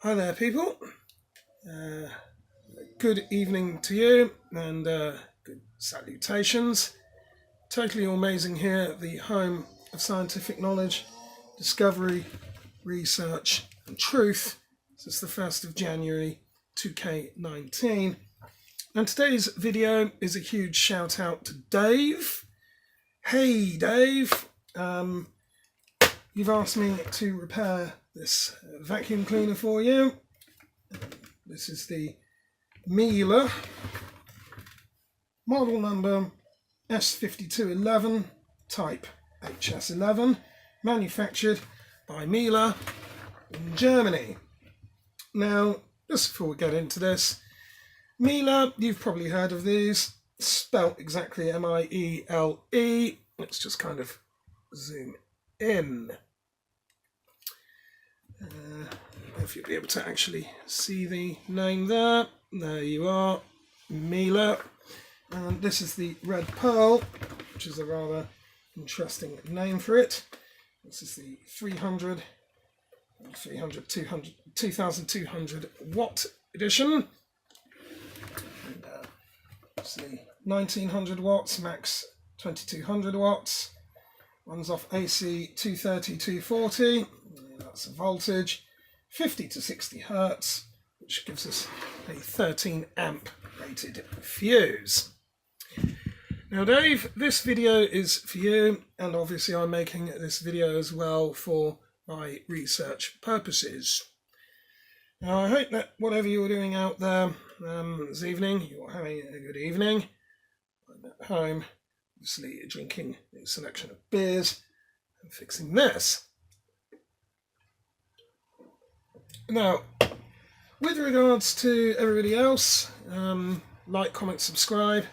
Hi there, people. Good evening to you, and good salutations. Totally amazing here at the home of scientific knowledge, discovery, research and truth. This is the 1st of January 2K19. And today's video is a huge shout out to Dave. Hey Dave, you've asked me to repair this vacuum cleaner for you. This is the MIELE model number S5211 type HS11, manufactured by MIELE in Germany. Now, just before we get into this, MIELE, you've probably heard of these, spelt exactly M-I-E-L-E. Let's just kind of zoom in. If you'll be able to actually see the name there. There you are, MIELE. And this is the Red Pearl, which is a rather interesting name for it. This is the 2200 watt edition. And, it's the 1900 watts, max 2200 watts. Runs off AC 230, 240. That's the voltage. 50 to 60 hertz, which gives us a 13 amp rated fuse. Now Dave, this video is for you, and obviously I'm making this video as well for my research purposes. Now I hope that whatever you're doing out there this evening, you're having a good evening. I'm at home, obviously drinking a selection of beers and fixing this. Now, with regards to everybody else, like, comment, subscribe,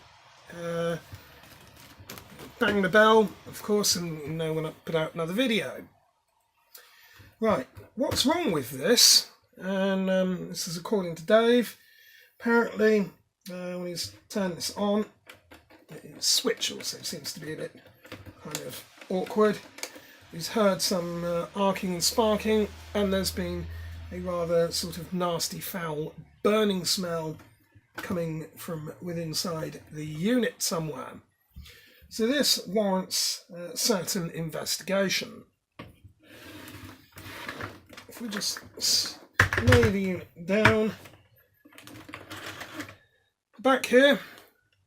bang the bell, of course, and you know when I put out another video. Right, what's wrong with this? And this is according to Dave. Apparently, when he's turned this on, the switch also seems to be a bit kind of awkward. He's heard some arcing and sparking, and there's been a rather sort of nasty, foul, burning smell coming from within inside the unit somewhere. So this warrants certain investigation. If we just lay the unit down. Back here,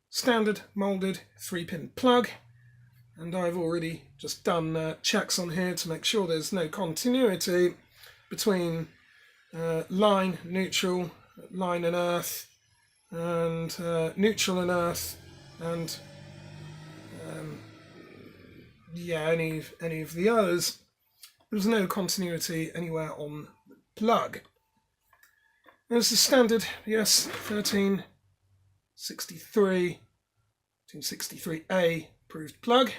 standard moulded 3-pin plug, and I've already just done checks on here to make sure there's no continuity between line, neutral, line and earth, and neutral and earth, and yeah, any of the others. There's no continuity anywhere on the plug. There's the standard, yes, 1363A approved plug,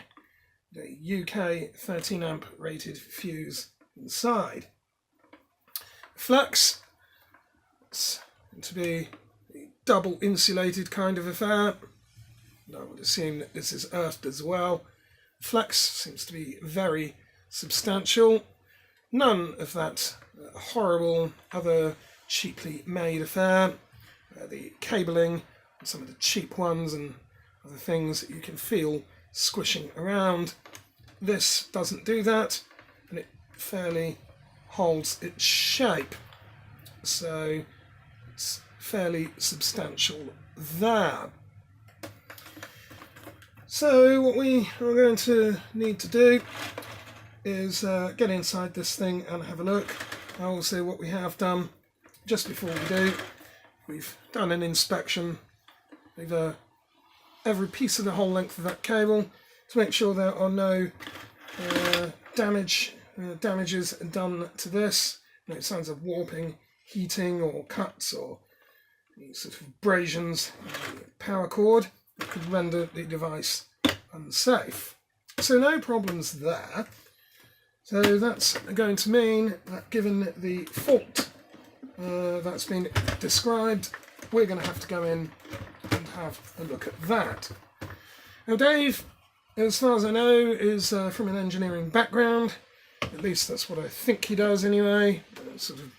the UK 13 amp rated fuse inside. Flex, it's to be a double insulated kind of affair. I would assume that this is earthed as well. Flex seems to be very substantial. None of that horrible other cheaply made affair. The cabling, some of the cheap ones and other things that you can feel squishing around. This doesn't do that, and it fairly holds its shape, so it's fairly substantial there. So what we are going to need to do is get inside this thing and have a look. Also, what we have done just before we do, we've done an inspection of every piece of the whole length of that cable to make sure there are no damages done to this. No signs of warping, heating or cuts or any sort of abrasions in the power cord that could render the device unsafe. So no problems there. So that's going to mean that given the fault that's been described, we're going to have to go in and have a look at that. Now Dave, as far as I know, is from an engineering background. At least that's what I think he does anyway. Sort of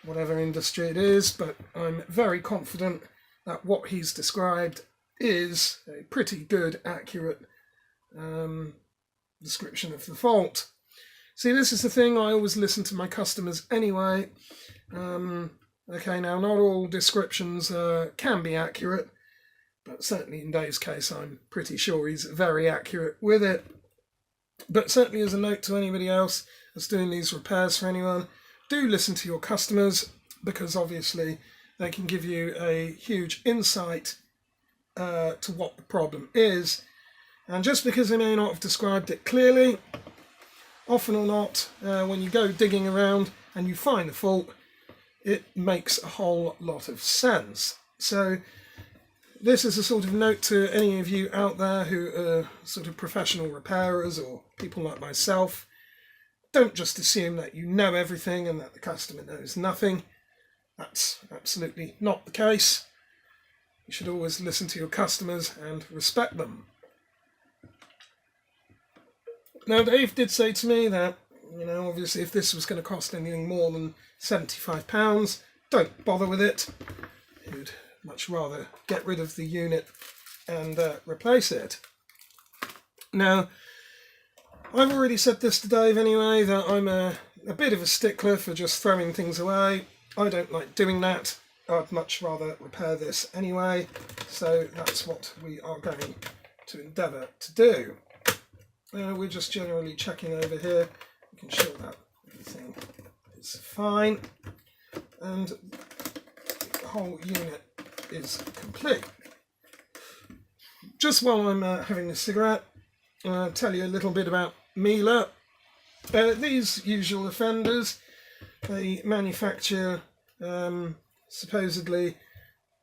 whatever industry it is, but I'm very confident that what he's described is a pretty good, accurate description of the fault. See, this is the thing, I always listen to my customers anyway. Okay, now not all descriptions can be accurate, but certainly in Dave's case I'm pretty sure he's very accurate with it. But certainly as a note to anybody else that's doing these repairs for anyone, do listen to your customers, because obviously they can give you a huge insight to what the problem is. And just because they may not have described it clearly, often or not, when you go digging around and you find the fault, it makes a whole lot of sense. So this is a sort of note to any of you out there who are sort of professional repairers or people like myself. Don't just assume that you know everything and that the customer knows nothing. That's absolutely not the case. You should always listen to your customers and respect them. Now, Dave did say to me that, obviously if this was going to cost anything more than £75, don't bother with it. He would much rather get rid of the unit and replace it. Now, I've already said this to Dave anyway, that I'm a bit of a stickler for just throwing things away. I don't like doing that. I'd much rather repair this anyway, so that's what we are going to endeavour to do. We're just generally checking over here, making sure that everything is fine and the whole unit is complete. Just while I'm having a cigarette, I'll tell you a little bit about MIELE. These usual offenders, they manufacture supposedly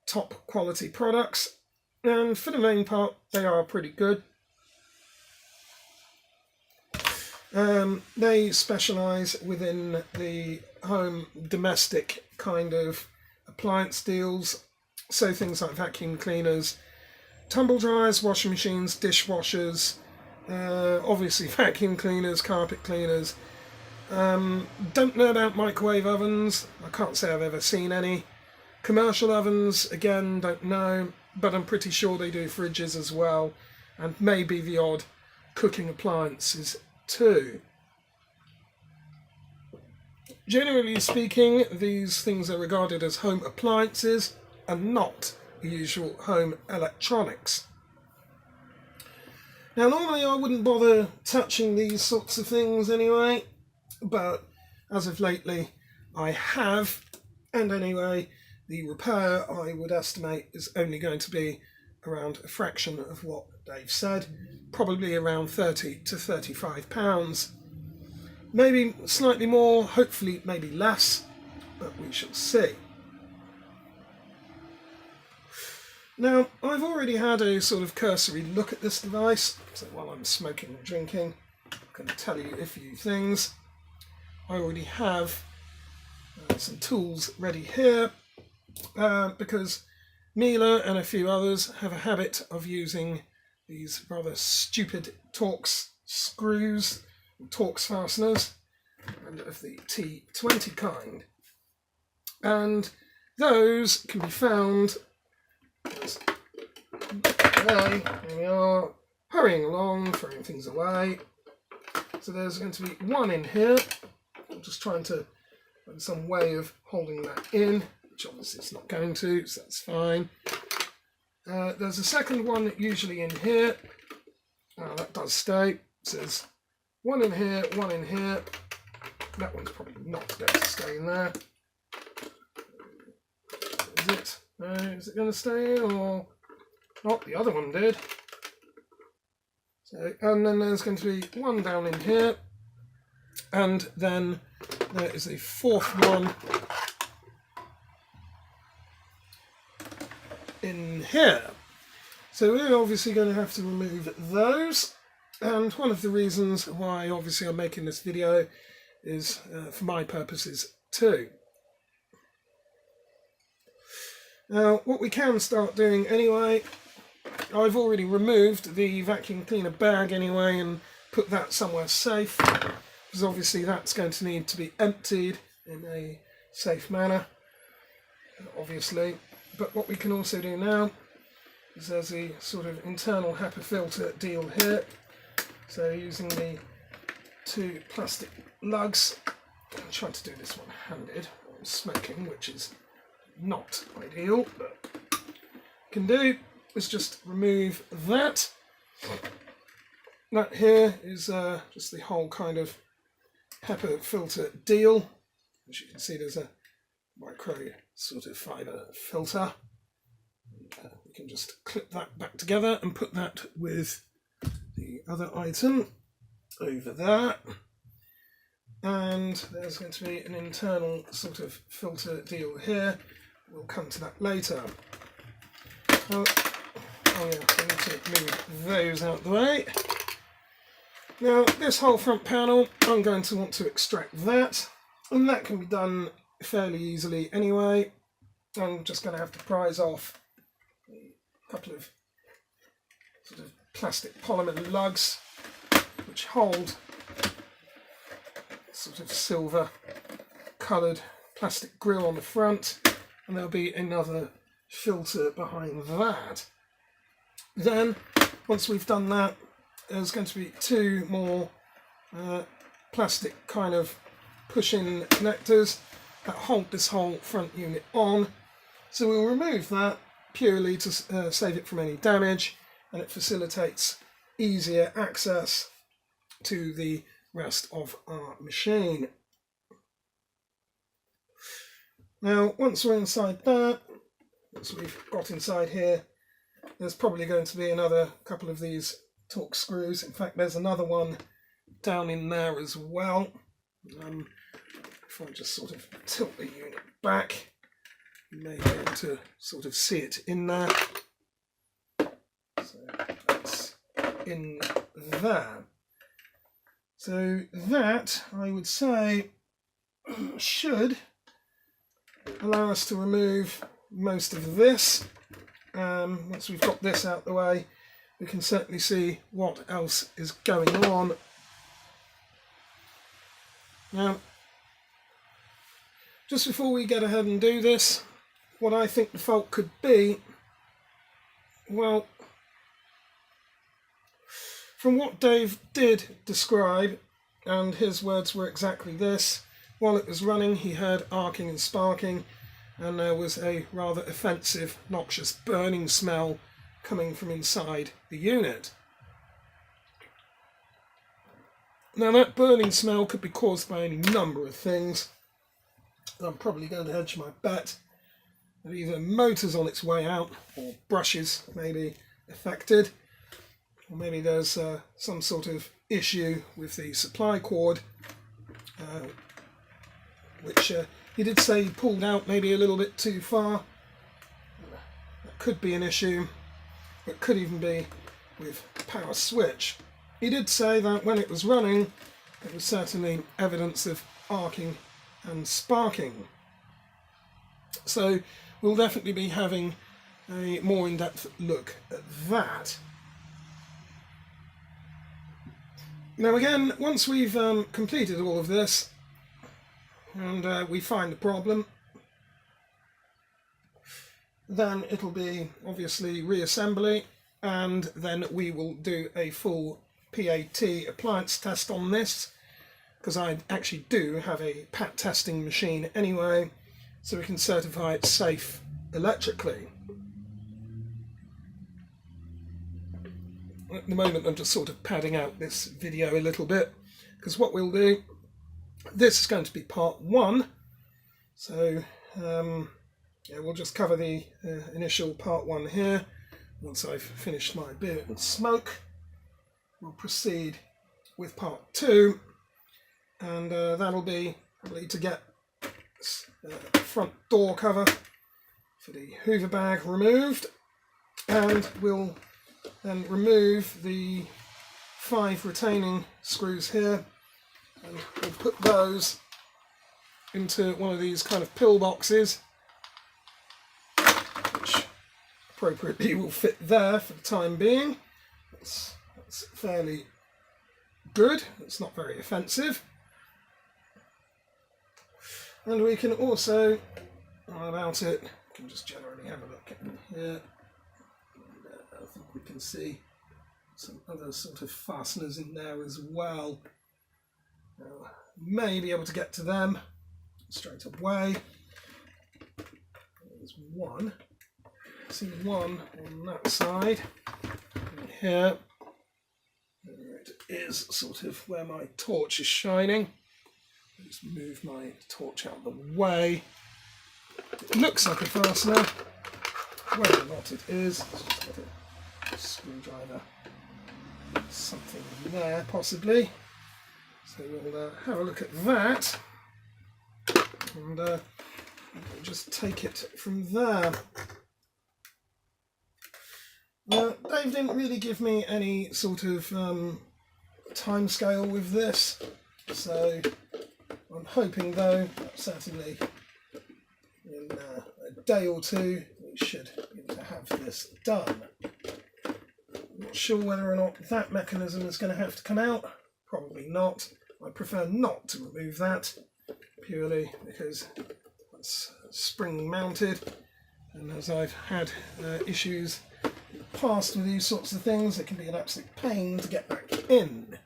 top quality products, and for the main part they are pretty good. They specialise within the home domestic kind of appliance deals, so things like vacuum cleaners, tumble dryers, washing machines, dishwashers, obviously vacuum cleaners, carpet cleaners. Don't know about microwave ovens, I can't say I've ever seen any. Commercial ovens, again, don't know, but I'm pretty sure they do fridges as well, and maybe the odd cooking appliances too. Generally speaking, these things are regarded as home appliances and not usual home electronics. Now, normally I wouldn't bother touching these sorts of things anyway, but as of lately I have, and anyway, the repair I would estimate is only going to be around a fraction of what Dave said, probably around £30 to £35. Maybe slightly more, hopefully maybe less, but we shall see. Now, I've already had a sort of cursory look at this device, so while I'm smoking and drinking, I'm going to tell you a few things. I already have some tools ready here, because MIELE and a few others have a habit of using these rather stupid Torx screws, Torx fasteners, and of the T20 kind. And those can be found, there we are, hurrying along, throwing things away. So there's going to be one in here. I'm just trying to find some way of holding that in, which obviously it's not going to, so that's fine. There's a second one usually in here. That does stay. So there's one in here, one in here. That one's probably not going to stay in there. Is it? Is it going to stay in or not? The other one did. So, and then there's going to be one down in here. And then there is a fourth one in here. So we're obviously going to have to remove those, and one of the reasons why obviously I'm making this video is for my purposes too. Now what we can start doing anyway, I've already removed the vacuum cleaner bag anyway and put that somewhere safe, because obviously that's going to need to be emptied in a safe manner, obviously. But what we can also do now is there's a sort of internal HEPA filter deal here. So using the 2 plastic lugs, I'm trying to do this one handed, I'm smoking, which is not ideal, but can do is just remove that. That here is just the whole kind of HEPA filter deal. As you can see, there's a micro sort of fibre filter. We can just clip that back together and put that with the other item over there. And there's going to be an internal sort of filter deal here. We'll come to that later. Oh yeah, I need to move those out the way. Now, this whole front panel, I'm going to want to extract that, and that can be done fairly easily anyway. I'm just going to have to prise off a couple of sort of plastic polymer lugs which hold sort of silver coloured plastic grill on the front, and there'll be another filter behind that. Then, once we've done that, there's going to be 2 more plastic kind of push-in connectors that hold this whole front unit on. So we'll remove that purely to save it from any damage, and it facilitates easier access to the rest of our machine. Now, once we're inside that, once we've got inside here, there's probably going to be another couple of these Torx screws. In fact, there's another one down in there as well. If I just sort of tilt the unit back, you may be able to sort of see it in there. So that's in there. So that, I would say, should allow us to remove most of this. Once we've got this out the way, we can certainly see what else is going on. Now, just before we get ahead and do this, what I think the fault could be, well, from what Dave did describe, and his words were exactly this: while it was running, he heard arcing and sparking, and there was a rather offensive, noxious burning smell coming from inside the unit. Now, that burning smell could be caused by any number of things. I'm probably going to hedge my bet that either motor's on its way out, or brushes may be affected, or maybe there's some sort of issue with the supply cord, which he did say he pulled out maybe a little bit too far. That could be an issue. It could even be with power switch. He did say that when it was running, there was certainly evidence of arcing and sparking. So we'll definitely be having a more in-depth look at that. Now again, once we've completed all of this, and we find the problem, then it'll be obviously reassembly, and then we will do a full PAT appliance test on this, because I actually do have a PAT testing machine anyway, so we can certify it safe electrically. At the moment I'm just sort of padding out this video a little bit, because what we'll do, this is going to be part 1, so yeah, we'll just cover the initial part 1 here. Once I've finished my beer and smoke, we'll proceed with part 2, and that'll be probably to get the front door cover for the Hoover bag removed, and we'll then remove the 5 retaining screws here, and we'll put those into one of these kind of pill boxes, which appropriately will fit there for the time being. That's fairly good, it's not very offensive. And we can also, while about it, we can just generally have a look in here. And, I think we can see some other sort of fasteners in there as well. Now, may be able to get to them straight away. There's one. See one on that side. And here. It is sort of where my torch is shining. Just move my torch out of the way. It looks like a fastener. Whether or not it is, let's just get a screwdriver. Something in there, possibly. So we'll have a look at that. And we'll just take it from there. Dave didn't really give me any sort of time scale with this, so I'm hoping though that certainly in a day or two we should be able to have this done. I'm not sure whether or not that mechanism is going to have to come out, probably not. I prefer not to remove that, purely because it's spring mounted, and as I've had issues in the past with these sorts of things, it can be an absolute pain to get back in.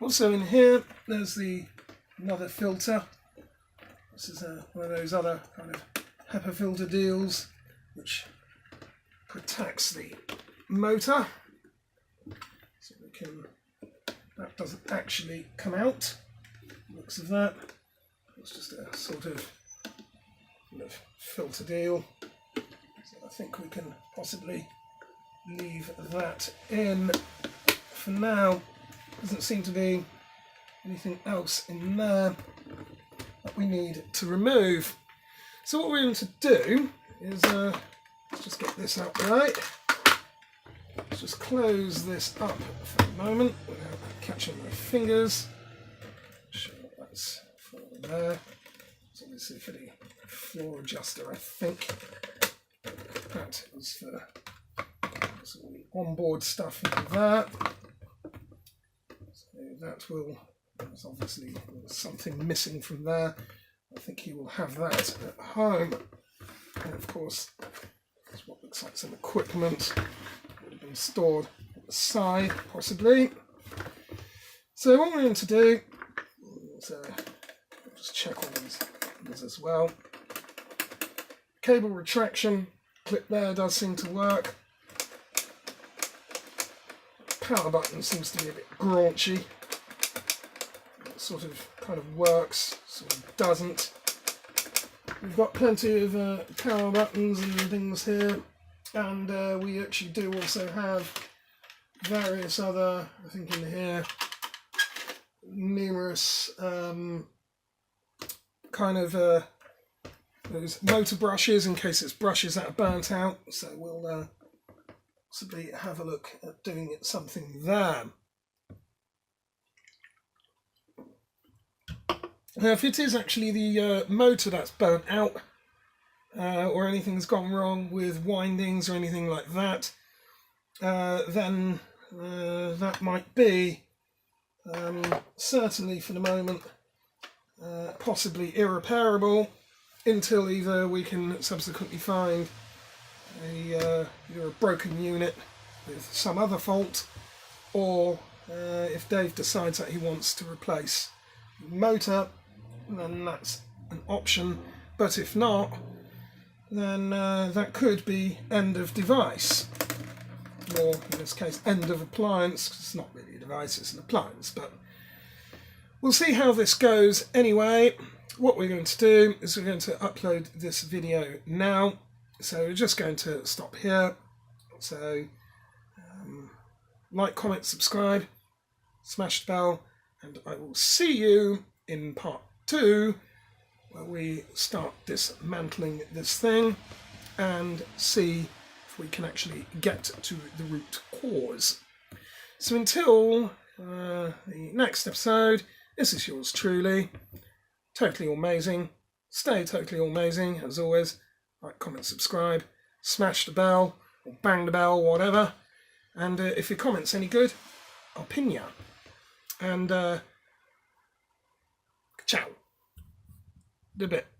Also in here, there's another filter. This is one of those other kind of HEPA filter deals, which protects the motor. So we can, that doesn't actually come out. Looks of that. It's just a sort of filter deal. So I think we can possibly leave that in for now. Doesn't seem to be anything else in there that we need to remove. So what we're going to do is let's just get this out right. Let's just close this up for a moment without catching my fingers. Sure that's falling there. It's obviously for the floor adjuster, I think. That was for all the onboard stuff into that. So that will, there's obviously something missing from there. I think he will have that at home. And of course, that's what looks like some equipment would have been stored at the side, possibly. So what we're going to do is just check all these things as well. Cable retraction clip there does seem to work. Power button seems to be a bit raunchy. It sort of kind of works, sort of doesn't. We've got plenty of power buttons and things here, and we actually do also have various other, I think in here, numerous kind of those motor brushes in case it's brushes that are burnt out. So we'll possibly have a look at doing something there. Now, if it is actually the motor that's burnt out, or anything's gone wrong with windings or anything like that, then that might be certainly for the moment possibly irreparable, until either we can subsequently find either a broken unit with some other fault, or if Dave decides that he wants to replace the motor, then that's an option. But if not, then that could be end of device, or in this case end of appliance, 'cause it's not really a device, it's an appliance. But we'll see how this goes anyway. What we're going to do is we're going to upload this video now, so we're just going to stop here. So like, comment, subscribe, smash the bell, and I will see you in part 2, where we start dismantling this thing and see if we can actually get to the root cause. So until the next episode, this is yours truly, Totally Amazing. Stay totally amazing as always. Like, comment, subscribe, smash the bell, or bang the bell, whatever. And if your comment's any good, I'll pin ya. And ciao. In a bit.